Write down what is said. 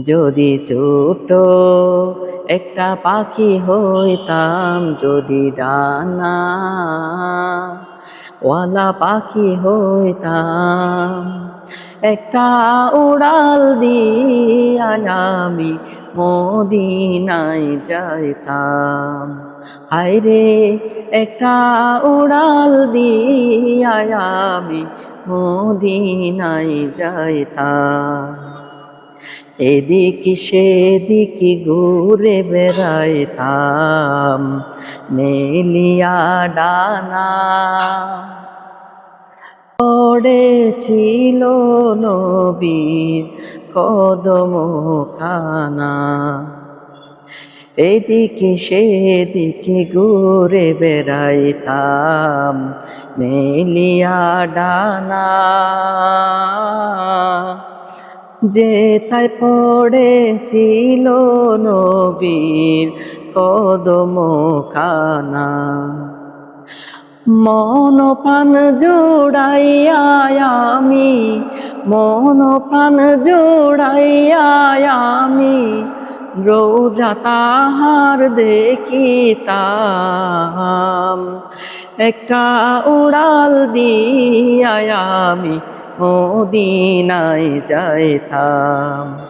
যদি ছোট একটা পাখি হইতাম, যদি ডানা ওয়ালা পাখি হইতাম, একটা উড়াল দিয়া আমি মদিনায় যাইতাম। হায়রে একটা উড়াল দিয়া আমি মদিনায় যাইতাম। এদিক সেদিক ঘুরে বেড়াইতাম মেলিয়া ডানা। পড়েছিল নবীর কদম খানা। এদিকে সেদিকে ঘুরে বেড়াইতাম মেলিয়া ডানা। যেথায় পড়েছিল নবীর কদম খানা। মন প্রাণ জোড়াইয়া আমি, মন প্রাণ জোড়াইয়া আমি রোজা তাহার দেখিতাম। একটা উড়াল দিয়া আমি মদিনায় যাইতাম।